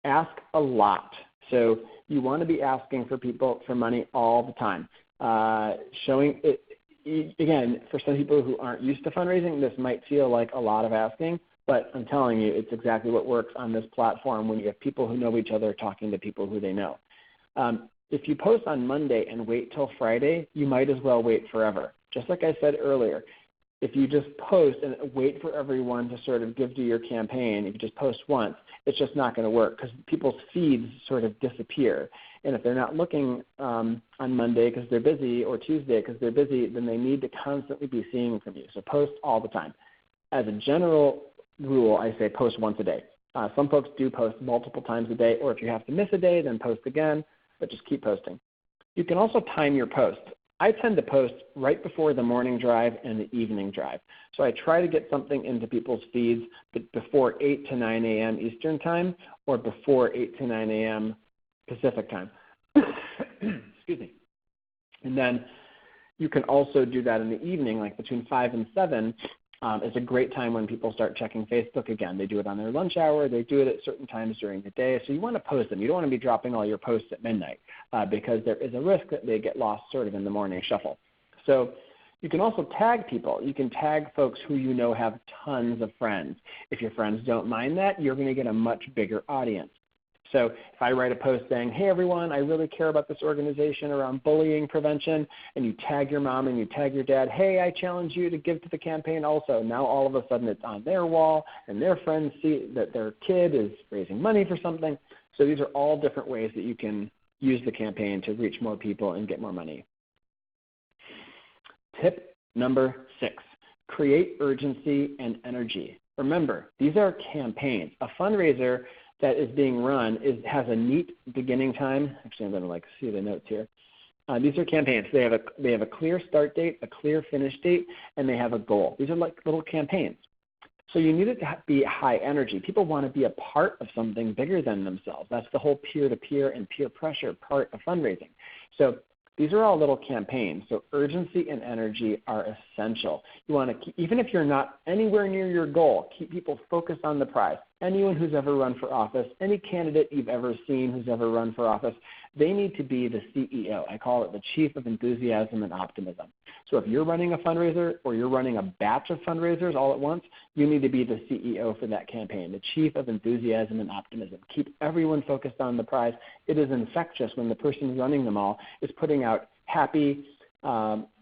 Ask a lot. So you want to be asking for people for money all the time. Showing it, again, for some people who aren't used to fundraising, this might feel like a lot of asking, but I'm telling you, it's exactly what works on this platform when you have people who know each other talking to people who they know. If you post on Monday and wait till Friday, you might as well wait forever. Just like I said earlier, if you just post and wait for everyone to sort of give to your campaign, if you just post once, it's just not going to work because people's feeds sort of disappear. And if they're not looking on Monday because they're busy or Tuesday because they're busy, then they need to constantly be seeing from you. So post all the time. As a general rule, I say post once a day. Some folks do post multiple times a day, or if you have to miss a day, then post again, but just keep posting. You can also time your posts. I tend to post right before the morning drive and the evening drive. So I try to get something into people's feeds before 8 to 9 a.m. Eastern time or before 8 to 9 a.m. Pacific time. Excuse me. And then you can also do that in the evening, like between 5 and 7 is a great time when people start checking Facebook again. They do it on their lunch hour. They do it at certain times during the day. So you want to post them. You don't want to be dropping all your posts at midnight because there is a risk that they get lost sort of in the morning shuffle. So you can also tag people. You can tag folks who you know have tons of friends. If your friends don't mind that, you're going to get a much bigger audience. So if I write a post saying, hey, everyone, I really care about this organization around bullying prevention, and you tag your mom and you tag your dad, hey, I challenge you to give to the campaign also. Now all of a sudden it's on their wall, and their friends see that their kid is raising money for something. So these are all different ways that you can use the campaign to reach more people and get more money. Tip number 6, create urgency and energy. Remember, these are campaigns. A fundraiser that is being run has a neat beginning time. Actually, I'm going to see the notes here. These are campaigns. They have a clear start date, a clear finish date, and they have a goal. These are like little campaigns. So you need it to be high energy. People want to be a part of something bigger than themselves. That's the whole peer-to-peer and peer pressure part of fundraising. So these are all little campaigns. So urgency and energy are essential. You want to keep, even if you're not anywhere near your goal, keep people focused on the prize. Anyone who's ever run for office, any candidate you've ever seen who's ever run for office, they need to be the CEO. I call it the chief of enthusiasm and optimism. So if you're running a fundraiser or you're running a batch of fundraisers all at once, you need to be the CEO for that campaign, the chief of enthusiasm and optimism. Keep everyone focused on the prize. It is infectious when the person running them all is putting out happy,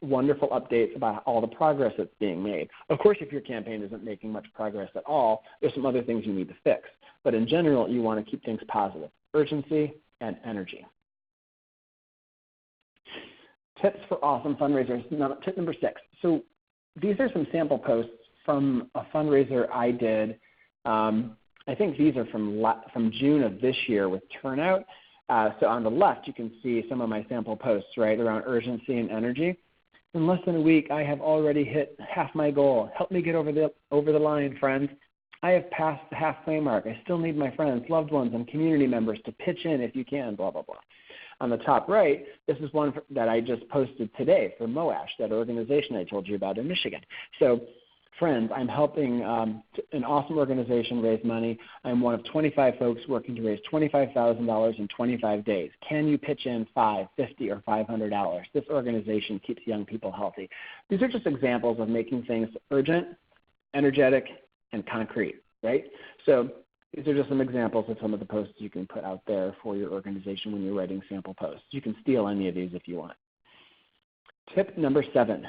wonderful updates about all the progress that's being made. Of course, if your campaign isn't making much progress at all, there's some other things you need to fix. But in general, you want to keep things positive, urgency and energy. Tips for awesome fundraisers. Tip number 6. So these are some sample posts from a fundraiser I did. I think these are from June of this year with Turnout. So on the left, you can see some of my sample posts, right, around urgency and energy. In less than a week, I have already hit half my goal. Help me get over the line, friends. I have passed the halfway mark. I still need my friends, loved ones, and community members to pitch in if you can, blah, blah, blah. On the top right, this is one that I just posted today for MOASH, that organization I told you about in Michigan. So, friends, I'm helping an awesome organization raise money. I'm one of 25 folks working to raise $25,000 in 25 days. Can you pitch in $5, $50, or $500? This organization keeps young people healthy. These are just examples of making things urgent, energetic, and concrete, right? So these are just some examples of some of the posts you can put out there for your organization when you're writing sample posts. You can steal any of these if you want. Tip number 7.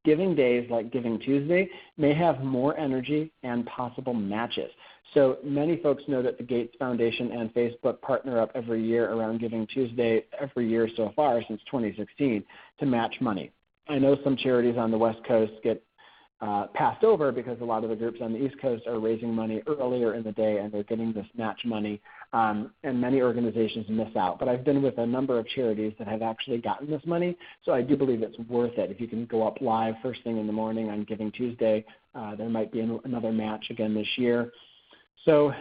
Giving days like Giving Tuesday may have more energy and possible matches. So many folks know that the Gates Foundation and Facebook partner up every year around Giving Tuesday every year so far since 2016 to match money. I know some charities on the West Coast get passed over because a lot of the groups on the East Coast are raising money earlier in the day and they're getting this match money, and many organizations miss out. But I've been with a number of charities that have actually gotten this money, so I do believe it's worth it. If you can go up live first thing in the morning on Giving Tuesday, there might be another match again this year. So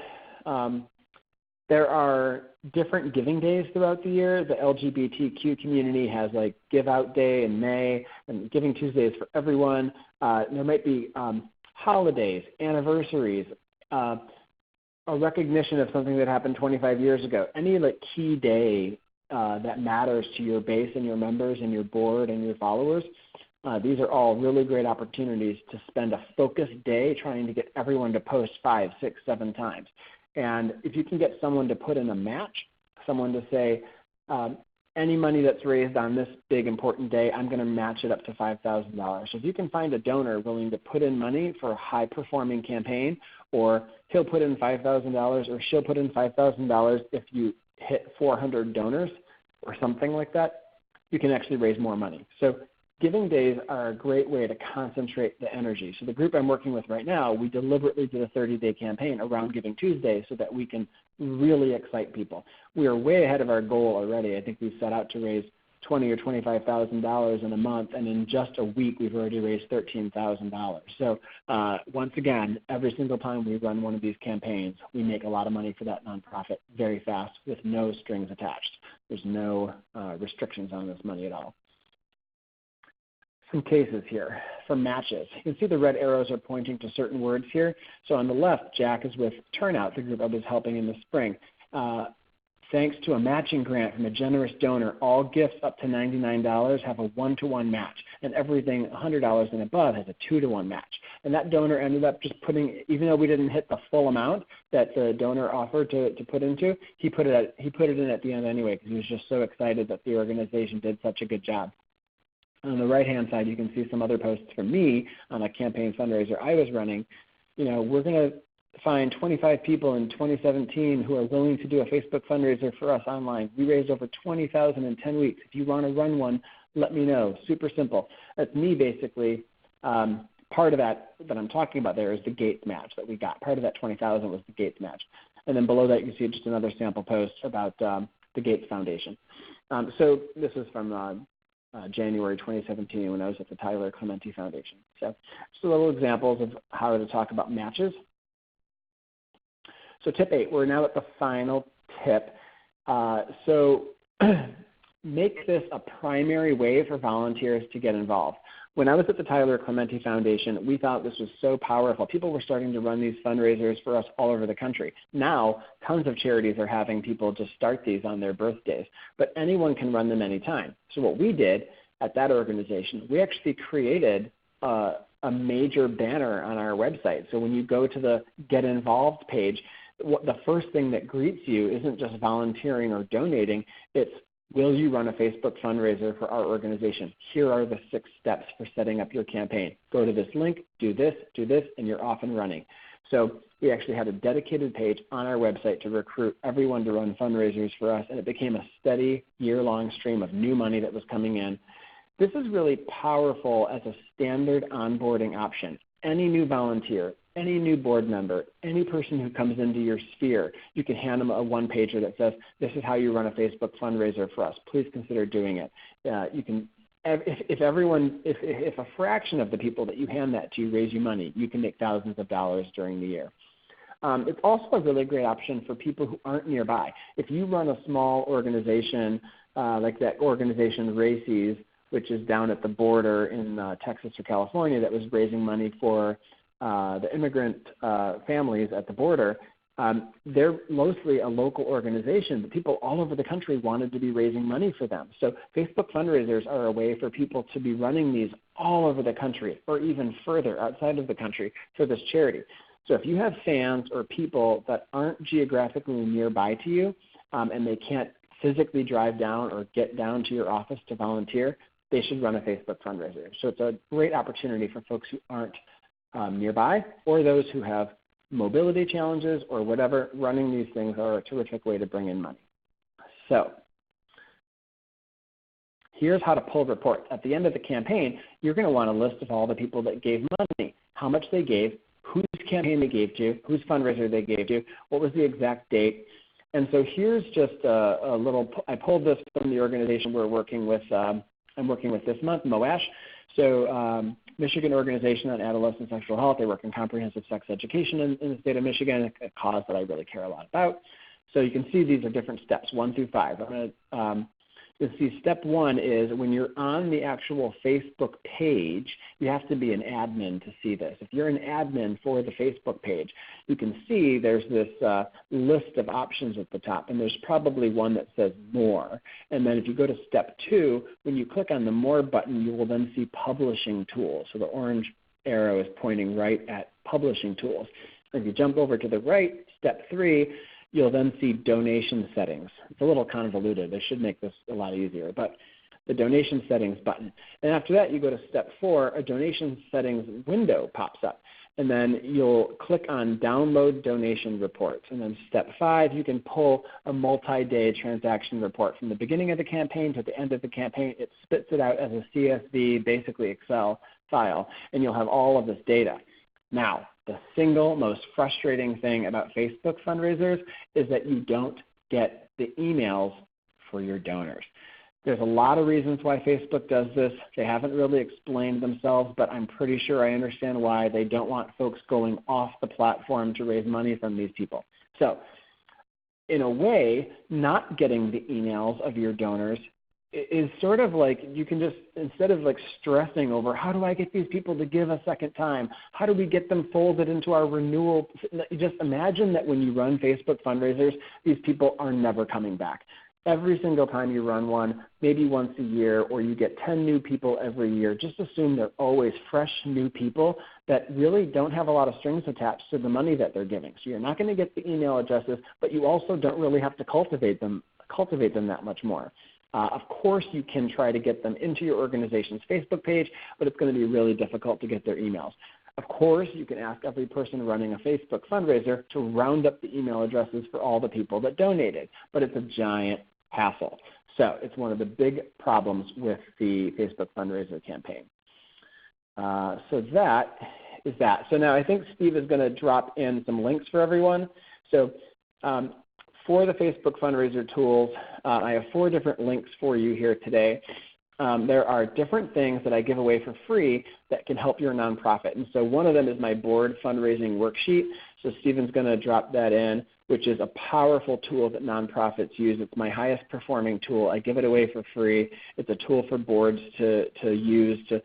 there are different giving days throughout the year. The LGBTQ community has like Give Out Day in May, and Giving Tuesday is for everyone. There might be holidays, anniversaries, a recognition of something that happened 25 years ago. Any like key day that matters to your base and your members and your board and your followers. These are all really great opportunities to spend a focused day trying to get everyone to post 5, 6, 7 times. And if you can get someone to put in a match, someone to say, any money that's raised on this big important day, I'm going to match it up to $5,000. So if you can find a donor willing to put in money for a high-performing campaign, or he'll put in $5,000 or she'll put in $5,000 if you hit 400 donors or something like that, you can actually raise more money. So giving days are a great way to concentrate the energy. So the group I'm working with right now, we deliberately did a 30-day campaign around Giving Tuesday so that we can really excite people. We are way ahead of our goal already. I think we set out to raise $20,000 or $25,000 in a month, and in just a week we've already raised $13,000. So once again, every single time we run one of these campaigns, we make a lot of money for that nonprofit very fast with no strings attached. There's no restrictions on this money at all. Some cases here for matches. You can see the red arrows are pointing to certain words here. So on the left, Jack is with Turnout, the group I was helping in the spring. Thanks to a matching grant from a generous donor, all gifts up to $99 have a 1-to-1 match, and everything $100 and above has a 2-to-1 match. And that donor ended up just putting, even though we didn't hit the full amount that the donor offered to put into, he put it in at the end anyway because he was just so excited that the organization did such a good job. On the right-hand side, you can see some other posts from me on a campaign fundraiser I was running. You know, we're going to find 25 people in 2017 who are willing to do a Facebook fundraiser for us online. We raised over $20,000 in 10 weeks. If you want to run one, let me know. Super simple. That's me basically. Part of that I'm talking about there is the Gates match that we got. Part of that 20,000 was the Gates match. And then below that you see just another sample post about the Gates Foundation. So this is from January 2017 when I was at the Tyler Clementi Foundation. So just a little examples of how to talk about matches. So tip 8, we're now at the final tip. So make this a primary way for volunteers to get involved. When I was at the Tyler Clementi Foundation, we thought this was so powerful. People were starting to run these fundraisers for us all over the country. Now, tons of charities are having people just start these on their birthdays, but anyone can run them anytime. So what we did at that organization, we actually created a major banner on our website. So when you go to the Get Involved page, the first thing that greets you isn't just volunteering or donating, it's will you run a Facebook fundraiser for our organization? Here are the 6 steps for setting up your campaign. Go to this link, do this, and you're off and running. So we actually had a dedicated page on our website to recruit everyone to run fundraisers for us, and it became a steady year-long stream of new money that was coming in. This is really powerful as a standard onboarding option. Any new volunteer, any new board member, any person who comes into your sphere, you can hand them a one-pager that says, this is how you run a Facebook fundraiser for us. Please consider doing it. You can, if a fraction of the people that you hand that to raise you money, you can make thousands of dollars during the year. It's also a really great option for people who aren't nearby. If you run a small organization like that organization Races, which is down at the border in Texas or California that was raising money for the immigrant families at the border, they're mostly a local organization, but people all over the country wanted to be raising money for them. So Facebook fundraisers are a way for people to be running these all over the country or even further outside of the country for this charity. So if you have fans or people that aren't geographically nearby to you and they can't physically drive down or get down to your office to volunteer, they should run a Facebook fundraiser. So it's a great opportunity for folks who aren't nearby or those who have mobility challenges or whatever. Running these things are a terrific way to bring in money. So here's how to pull reports. At the end of the campaign, you're going to want a list of all the people that gave money, how much they gave, whose campaign they gave to, whose fundraiser they gave to, what was the exact date. And so here's just a little, I pulled this from the organization we're working with, I'm working with this month, MOASH. So Michigan Organization on Adolescent Sexual Health. They work in comprehensive sex education in the state of Michigan, a cause that I really care a lot about. So you can see these are different steps, 1 through 5. I'm going to you'll see step 1 is when you're on the actual Facebook page, you have to be an admin to see this. If you're an admin for the Facebook page, you can see there's this list of options at the top, and there's probably one that says More. And then if you go to step 2, when you click on the More button, you will then see Publishing Tools. So the orange arrow is pointing right at Publishing Tools. If you jump over to the right, step 3, you'll then see donation settings. It's a little convoluted. I should make this a lot easier, but the donation settings button. And after that, you go to step 4, a donation settings window pops up. And then you'll click on download donation reports. And then step 5, you can pull a multi-day transaction report from the beginning of the campaign to the end of the campaign. It spits it out as a CSV, basically Excel file, and you'll have all of this data. Now, the single most frustrating thing about Facebook fundraisers is that you don't get the emails for your donors. There's a lot of reasons why Facebook does this. They haven't really explained themselves, but I'm pretty sure I understand why. They don't want folks going off the platform to raise money from these people. So in a way, not getting the emails of your donors is sort of like you can just, instead of like stressing over how do I get these people to give a second time, how do we get them folded into our renewal, just imagine that when you run Facebook fundraisers, these people are never coming back. Every single time you run one, maybe once a year, or you get 10 new people every year, just assume they're always fresh new people that really don't have a lot of strings attached to the money that they're giving. So you're not going to get the email addresses, but you also don't really have to cultivate them that much more. Of course, you can try to get them into your organization's Facebook page, but it's going to be really difficult to get their emails. Of course, you can ask every person running a Facebook fundraiser to round up the email addresses for all the people that donated, but it's a giant hassle. So it's one of the big problems with the Facebook fundraiser campaign. So that is that. So now I think Steve is going to drop in some links for everyone. So for the Facebook fundraiser tools, I have 4 different links for you here today. There are different things that I give away for free that can help your nonprofit. And so one of them is my board fundraising worksheet. So Stephen's going to drop that in, which is a powerful tool that nonprofits use. It's my highest performing tool. I give it away for free. It's a tool for boards to use to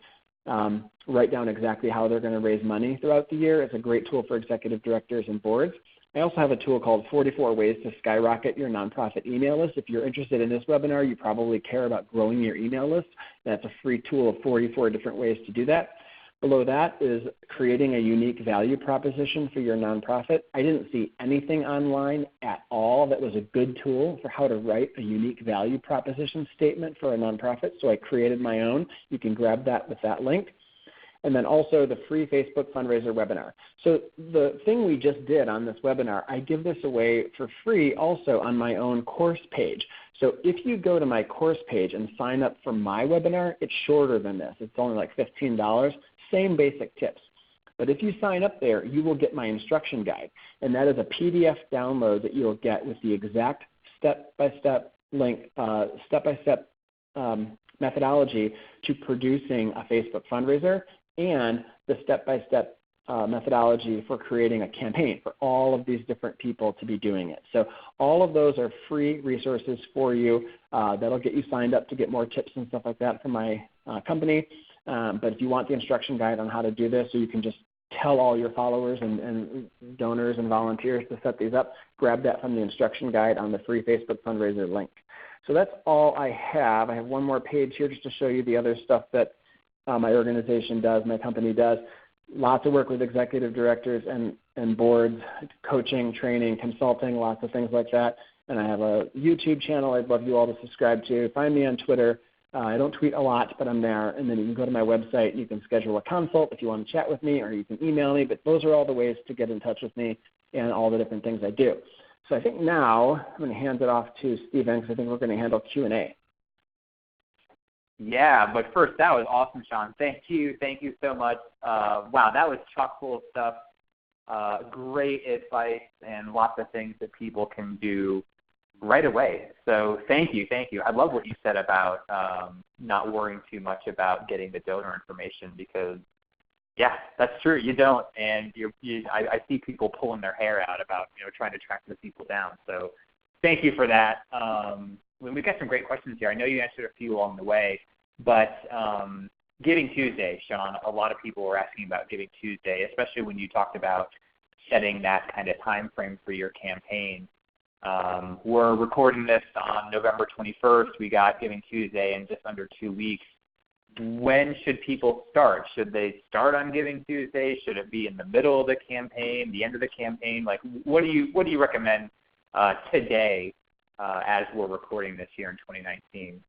write down exactly how they're going to raise money throughout the year. It's a great tool for executive directors and boards. I also have a tool called 44 Ways to Skyrocket Your Nonprofit Email List. If you're interested in this webinar, you probably care about growing your email list. That's a free tool of 44 different ways to do that. Below that is creating a unique value proposition for your nonprofit. I didn't see anything online at all that was a good tool for how to write a unique value proposition statement for a nonprofit, so I created my own. You can grab that with that link. And then also the free Facebook fundraiser webinar. So the thing we just did on this webinar, I give this away for free also on my own course page. So if you go to my course page and sign up for my webinar, it's shorter than this. It's only like $15, same basic tips. But if you sign up there, you will get my instruction guide. And that is a PDF download that you'll get with the exact step-by-step link, step-by-step methodology to producing a Facebook fundraiser, and the step-by-step methodology for creating a campaign for all of these different people to be doing it. So all of those are free resources for you. That'll get you signed up to get more tips and stuff like that from my company. But if you want the instruction guide on how to do this, so you can just tell all your followers and donors and volunteers to set these up, grab that from the instruction guide on the free Facebook fundraiser link. So that's all I have. I have one more page here just to show you the other stuff that my organization does, my company does. Lots of work with executive directors and boards, coaching, training, consulting, lots of things like that. And I have a YouTube channel I'd love you all to subscribe to. Find me on Twitter. I don't tweet a lot, but I'm there. And then you can go to my website and you can schedule a consult if you want to chat with me, or you can email me. But those are all the ways to get in touch with me and all the different things I do. So I think now I'm going to hand it off to Stephen, because I think we're going to handle Q&A. Yeah, but first, that was awesome, Sean. Thank you so much. Wow, that was chock full of stuff. Great advice and lots of things that people can do right away. So thank you. I love what you said about not worrying too much about getting the donor information, because, yeah, that's true. You don't, and I see people pulling their hair out about trying to track the people down. So thank you for that. We've got some great questions here. I know you answered a few along the way, but Giving Tuesday, Sean, a lot of people were asking about Giving Tuesday, especially when you talked about setting that kind of time frame for your campaign. We're recording this on November 21st. We got Giving Tuesday in just under 2 weeks. When should people start? Should they start on Giving Tuesday? Should it be in the middle of the campaign, the end of the campaign? Like, what do you recommend today as we're recording this here in 2019?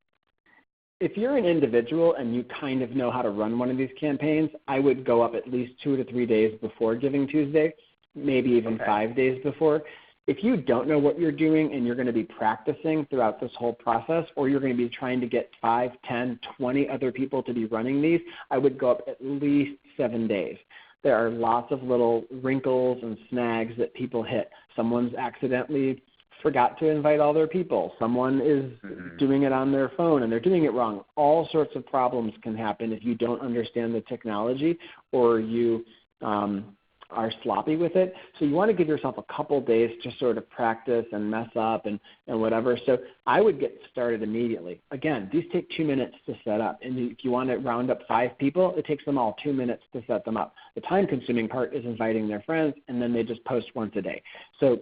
If you're an individual and you kind of know how to run one of these campaigns, I would go up at least 2 to 3 days before Giving Tuesday, maybe even 5 days before. If you don't know what you're doing and you're going to be practicing throughout this whole process, or you're going to be trying to get 5, 10, 20 other people to be running these, I would go up at least 7 days. There are lots of little wrinkles and snags that people hit. Someone's accidentally forgot to invite all their people. Someone is doing it on their phone and they're doing it wrong. All sorts of problems can happen if you don't understand the technology, or you are sloppy with it. So you want to give yourself a couple days to sort of practice and mess up and whatever. So I would get started immediately. Again, these take 2 minutes to set up. And if you want to round up 5 people, it takes them all 2 minutes to set them up. The time-consuming part is inviting their friends, and then they just post once a day. So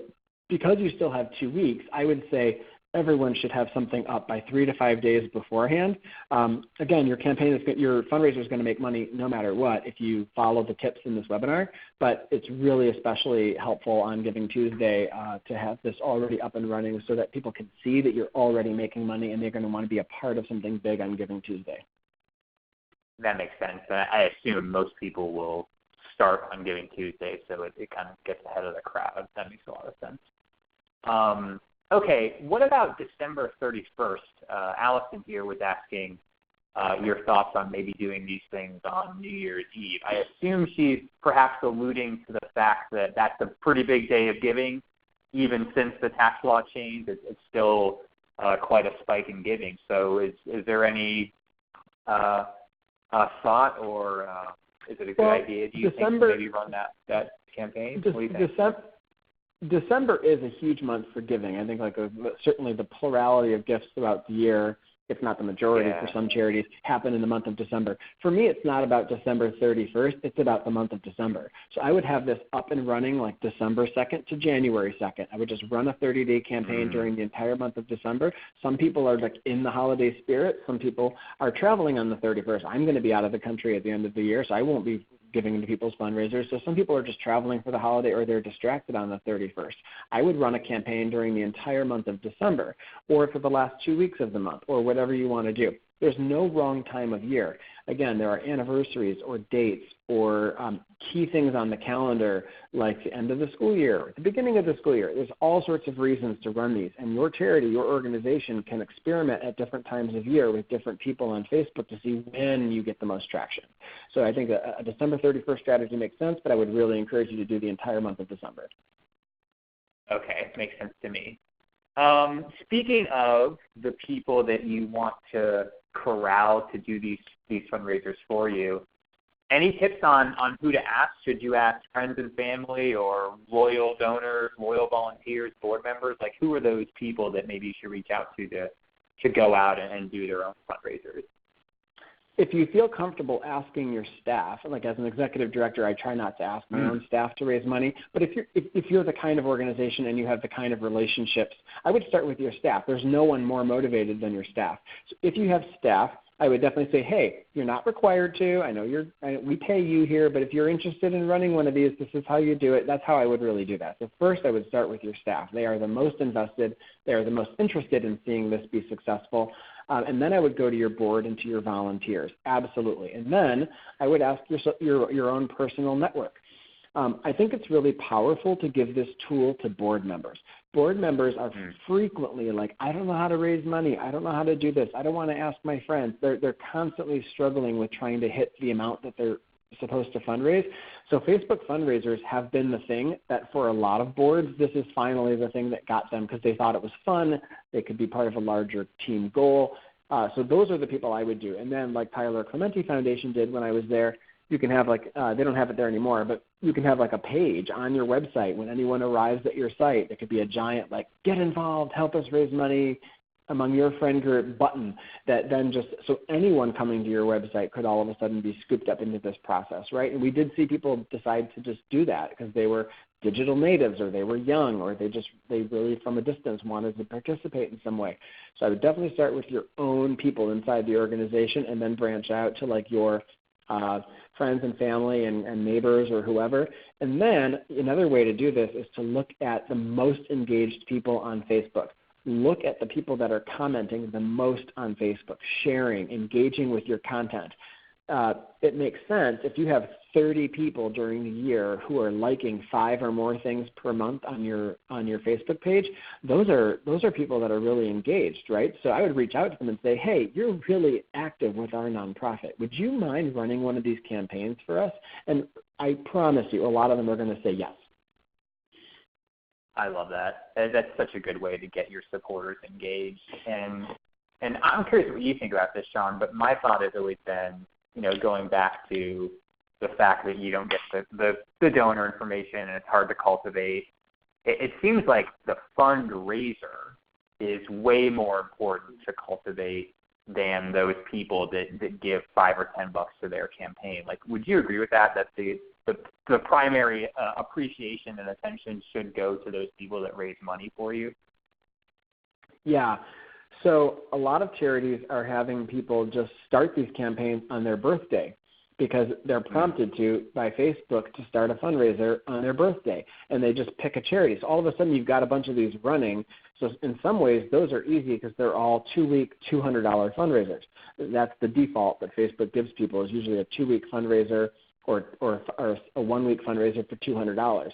because you still have 2 weeks, I would say everyone should have something up by 3 to 5 days beforehand. Again, your fundraiser is going to make money no matter what if you follow the tips in this webinar, but it's really especially helpful on Giving Tuesday to have this already up and running so that people can see that you're already making money and they're going to want to be a part of something big on Giving Tuesday. That makes sense. I assume most people will start on Giving Tuesday, so it kind of gets ahead of the crowd. That makes a lot of sense. Okay, what about December 31st? Allison here was asking your thoughts on maybe doing these things on New Year's Eve. I assume she's perhaps alluding to the fact that that's a pretty big day of giving. Even since the tax law changed, it's still quite a spike in giving. So is there any thought, or is it a good idea, do you think, to maybe run that campaign? What do you think? December is a huge month for giving. I think certainly the plurality of gifts throughout the year, if not the majority for some charities, happen in the month of December. For me, it's not about December 31st. It's about the month of December. So I would have this up and running like December 2nd to January 2nd. I would just run a 30-day campaign during the entire month of December. Some people are like in the holiday spirit. Some people are traveling on the 31st. I'm going to be out of the country at the end of the year, so I won't be giving to people's fundraisers. So some people are just traveling for the holiday, or they're distracted on the 31st. I would run a campaign during the entire month of December, or for the last 2 weeks of the month, or whatever you want to do. There's no wrong time of year. Again, there are anniversaries or dates or key things on the calendar, like the end of the school year, or the beginning of the school year. There's all sorts of reasons to run these. And your charity, your organization, can experiment at different times of year with different people on Facebook to see when you get the most traction. So I think a December 31st strategy makes sense, but I would really encourage you to do the entire month of December. Okay, makes sense to me. Speaking of the people that you want to corral to do these fundraisers for you, any tips on who to ask? Should you ask friends and family, or loyal donors, loyal volunteers, board members? Like, who are those people that maybe you should reach out to go out and do their own fundraisers? If you feel comfortable asking your staff, like as an executive director, I try not to ask my own staff to raise money. But if you're the kind of organization and you have the kind of relationships, I would start with your staff. There's no one more motivated than your staff. So if you have staff, I would definitely say, hey, you're not required to. I know we pay you here, but if you're interested in running one of these, this is how you do it. That's how I would really do that. So first, I would start with your staff. They are the most invested. They are the most interested in seeing this be successful. And then I would go to your board and to your volunteers. Absolutely. And then I would ask your own personal network. I think it's really powerful to give this tool to board members. Board members are frequently like, I don't know how to raise money. I don't know how to do this. I don't want to ask my friends. They're constantly struggling with trying to hit the amount that they're supposed to fundraise. So Facebook fundraisers have been the thing that for a lot of boards, this is finally the thing that got them because they thought it was fun. They could be part of a larger team goal. So those are the people I would do. And then like Tyler Clementi Foundation did when I was there, you can have like, they don't have it there anymore, but you can have like a page on your website when anyone arrives at your site. It could be a giant like, get involved, help us raise money among your friend group button that then just, so anyone coming to your website could all of a sudden be scooped up into this process, right? And we did see people decide to just do that because they were digital natives or they were young or they really from a distance wanted to participate in some way. So I would definitely start with your own people inside the organization and then branch out to like your friends and family and neighbors or whoever. And then another way to do this is to look at the most engaged people on Facebook. Look at the people that are commenting the most on Facebook, sharing, engaging with your content. It makes sense if you have 30 people during the year who are liking 5 or more things per month on your Facebook page. Those are people that are really engaged, right? So I would reach out to them and say, hey, you're really active with our nonprofit. Would you mind running one of these campaigns for us? And I promise you, a lot of them are going to say yes. I love that. That's such a good way to get your supporters engaged. And I'm curious what you think about this, Sean, but my thought has always been, going back to the fact that you don't get the donor information and it's hard to cultivate. It seems like the fundraiser is way more important to cultivate than those people that give $5 or $10 to their campaign. Like, would you agree with that? That the primary appreciation and attention should go to those people that raise money for you? Yeah. So a lot of charities are having people just start these campaigns on their birthday because they're prompted to by Facebook to start a fundraiser on their birthday, and they just pick a charity. So all of a sudden you've got a bunch of these running. So in some ways those are easy because they're all 2-week, $200 fundraisers. That's the default that Facebook gives people is usually a 2-week fundraiser or a 1-week fundraiser for $200.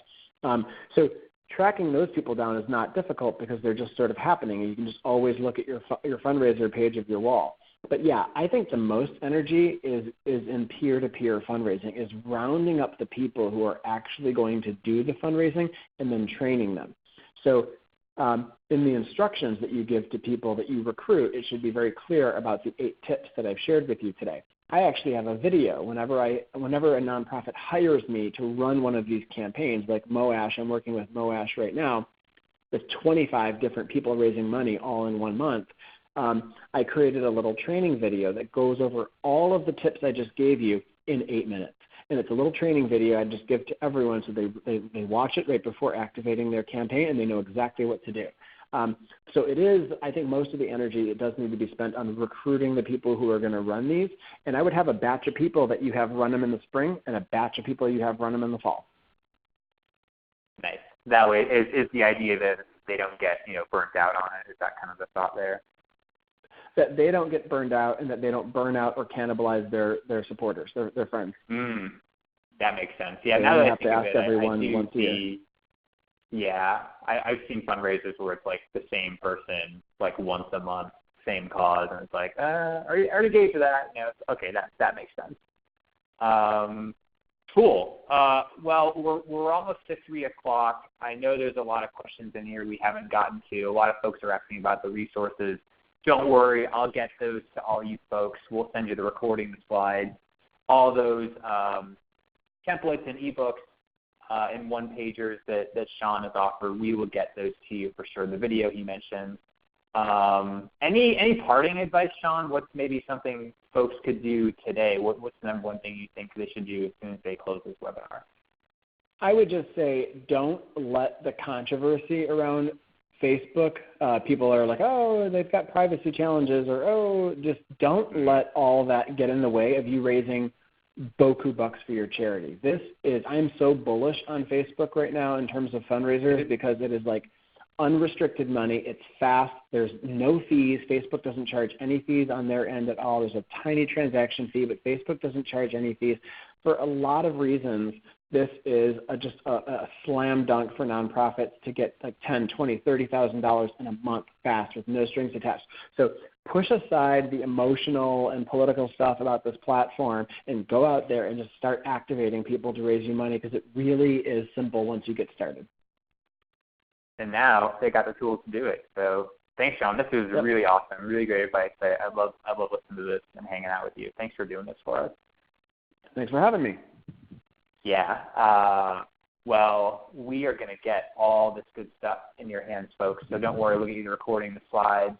So tracking those people down is not difficult because they're just sort of happening, and you can just always look at your fundraiser page of your wall. But yeah, I think the most energy is in peer-to-peer fundraising, is rounding up the people who are actually going to do the fundraising and then training them. So in the instructions that you give to people that you recruit, it should be very clear about the 8 tips that I've shared with you today. I actually have a video whenever a nonprofit hires me to run one of these campaigns, like Moash. I'm working with Moash right now with 25 different people raising money all in 1 month. I created a little training video that goes over all of the tips I just gave you in 8 minutes. And it's a little training video I just give to everyone so they watch it right before activating their campaign and they know exactly what to do. So it is, I think most of the energy, it does need to be spent on recruiting the people who are going to run these. And I would have a batch of people that you have run them in the spring and a batch of people you have run them in the fall. Nice. That way, is the idea that they don't get burnt out on it? Is that kind of the thought there? That they don't get burned out and that they don't burn out or cannibalize their supporters, their friends. That makes sense. Yeah, so now that I have think to of ask it, everyone I do once a year. see. Yeah, I've seen fundraisers where it's like the same person, like once a month, same cause, and it's like, I already gave to that. Okay, that makes sense. Cool. Well, we're almost to 3 o'clock. I know there's a lot of questions in here we haven't gotten to. A lot of folks are asking about the resources. Don't worry, I'll get those to all you folks. We'll send you the recording, the slides, all those templates and ebooks and one-pagers that Sean has offered. We will get those to you for sure. The video he mentioned. Any parting advice, Sean? What's maybe something folks could do today? What's the number one thing you think they should do as soon as they close this webinar? I would just say don't let the controversy around Facebook, people are like, oh, they've got privacy challenges, or oh, just don't let all that get in the way of you raising boku bucks for your charity. I'm so bullish on Facebook right now in terms of fundraisers because it is like unrestricted money. It's fast. There's no fees. Facebook doesn't charge any fees on their end at all. There's a tiny transaction fee, but Facebook doesn't charge any fees. For a lot of reasons, this is just a slam dunk for nonprofits to get like $10,000, $20,000, $30,000 in a month fast with no strings attached. So push aside the emotional and political stuff about this platform and go out there and just start activating people to raise you money because it really is simple once you get started. And now they got the tools to do it. So thanks, Sean. This was really awesome. Really great advice. I love listening to this and hanging out with you. Thanks for doing this for us. Thanks for having me. Yeah. Well, we are going to get all this good stuff in your hands, folks. So don't worry. We'll get you the recording, the slides,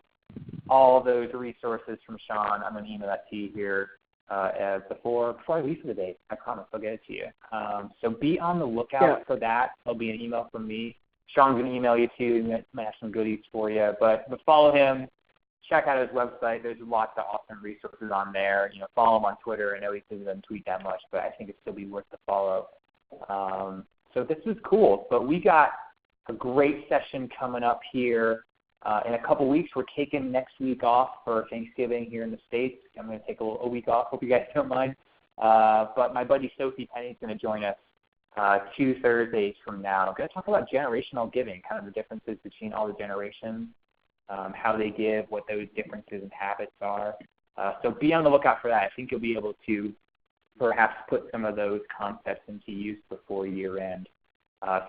all those resources from Sean. I'm going to email that to you here before I leave for the day. I promise I'll get it to you. So be on the lookout for that. There'll be an email from me. Sean's going to email you too. He might have some goodies for you. But follow him. Check out his website. There's lots of awesome resources on there. Follow him on Twitter. I know he doesn't tweet that much, but I think it'd still be worth the follow. So this is cool. But we got a great session coming up here in a couple weeks. We're taking next week off for Thanksgiving here in the States. I'm going to take a week off. Hope you guys don't mind. But my buddy Sophie Penny's going to join us 2 Thursdays from now. I'm going to talk about generational giving, kind of the differences between all the generations. How they give, what those differences and habits are. So be on the lookout for that. I think you'll be able to perhaps put some of those concepts into use before year end.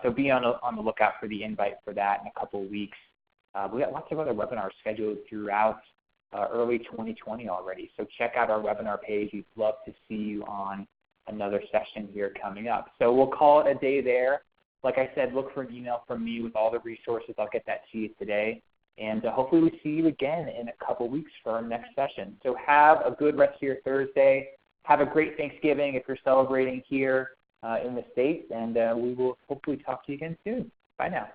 So be on the lookout for the invite for that in a couple of weeks. We got lots of other webinars scheduled throughout early 2020 already. So check out our webinar page. We'd love to see you on another session here coming up. So we'll call it a day there. Like I said, look for an email from me with all the resources. I'll get that to you today. And hopefully we see you again in a couple weeks for our next session. So have a good rest of your Thursday. Have a great Thanksgiving if you're celebrating here in the States. And we will hopefully talk to you again soon. Bye now.